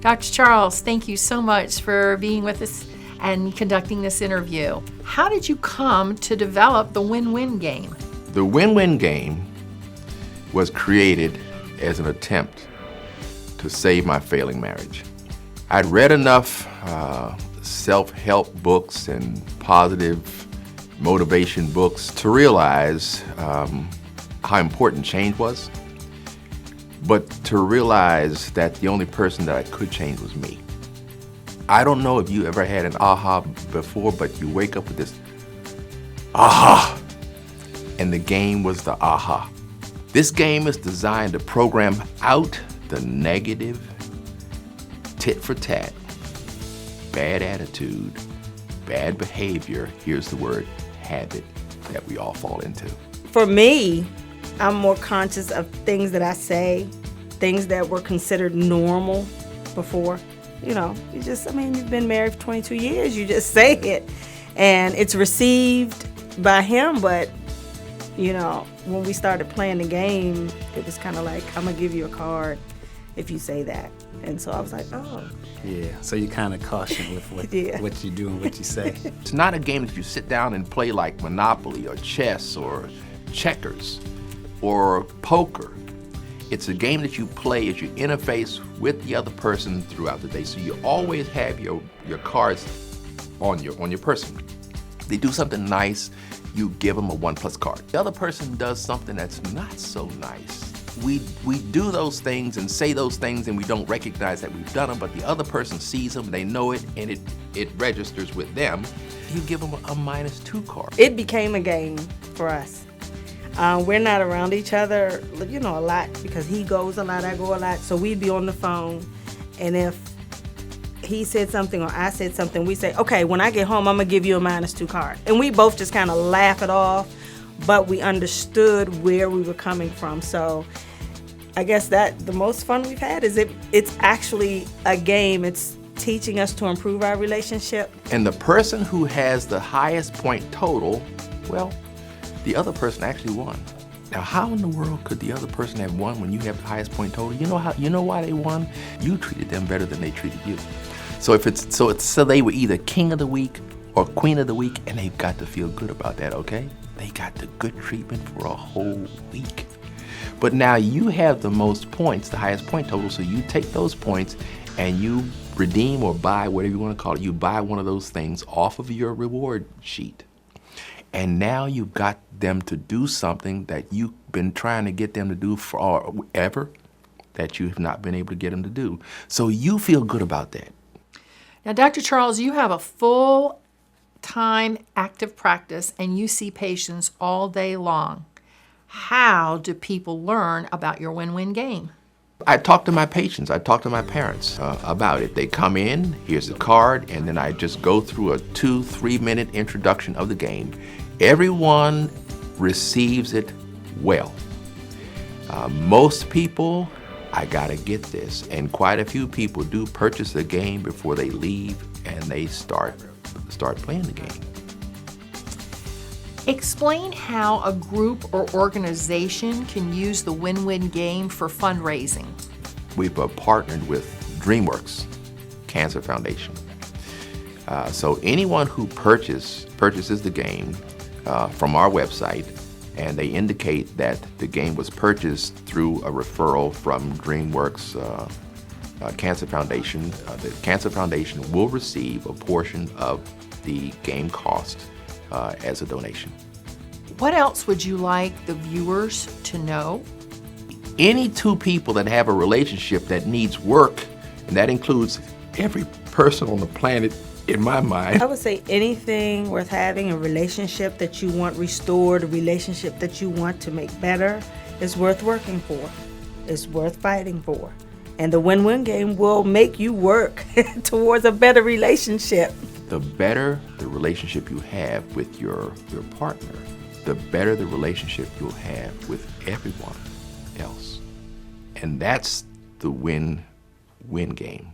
Dr. Charles, thank you so much for being with us and conducting this interview. How did you come to develop the win-win game? The win-win game was created as an attempt to save my failing marriage. I'd read enough self-help books and positive motivation books to realize how important change was, but to realize that the only person that I could change was me. I don't know if you ever had an aha before, but you wake up with this aha, and the game was the aha. This game is designed to program out the negative, tit for tat, bad attitude, bad behavior, here's the word, habit, that we all fall into. For me, I'm more conscious of things that I say, things that were considered normal before. You know, you've been married for 22 years, you just say it. And it's received by him, but, when we started playing the game, it was kind of like, I'm going to give you a card if you say that. And so I was like, oh. Yeah, so you kind of caution with what you do and what you say. It's not a game that you sit down and play like Monopoly or chess or checkers or poker. It's a game that you play as you interface with the other person throughout the day. So you always have your cards on your person. They do something nice, you give them a 1+ card. The other person does something that's not so nice. We do those things and say those things and we don't recognize that we've done them, but the other person sees them, they know it, and it registers with them. You give them a -2 card. It became a game for us. We're not around each other, a lot, because he goes a lot, I go a lot. So we'd be on the phone, and if he said something or I said something, we say, okay, when I get home, I'm gonna give you a -2 card. And we both just kind of laugh it off, but we understood where we were coming from. So I guess that the most fun we've had is it's actually a game. It's teaching us to improve our relationship. And the person who has the highest point total, well, the other person actually won. Now, how in the world could the other person have won when you have the highest point total? You know why they won? You treated them better than they treated you. So so they were either king of the week or queen of the week, and they've got to feel good about that, okay? They got the good treatment for a whole week. But now you have the most points, the highest point total, so you take those points and you redeem or buy, whatever you want to call it, you buy one of those things off of your reward sheet. And now you've got them to do something that you've been trying to get them to do forever that you have not been able to get them to do. So you feel good about that. Now, Dr. Charles, you have a full-time active practice and you see patients all day long. How do people learn about your win-win game? I talk to my patients, I talk to my parents about it. They come in, here's a card, and then I just go through a 2-3 minute introduction of the game. Everyone receives it well. Most people, I gotta get this, and quite a few people do purchase the game before they leave and they start playing the game. Explain how a group or organization can use the win-win game for fundraising. We've partnered with DreamWorks Cancer Foundation. So anyone who purchases the game from our website, and they indicate that the game was purchased through a referral from DreamWorks Cancer Foundation, the Cancer Foundation will receive a portion of the game cost as a donation. What else would you like the viewers to know? Any two people that have a relationship that needs work, and that includes every person on the planet, in my mind. I would say anything worth having, a relationship that you want restored, a relationship that you want to make better, is worth working for. It's worth fighting for. And the win-win game will make you work towards a better relationship. The better the relationship you have with your partner, the better the relationship you'll have with everyone else. And that's the win-win game.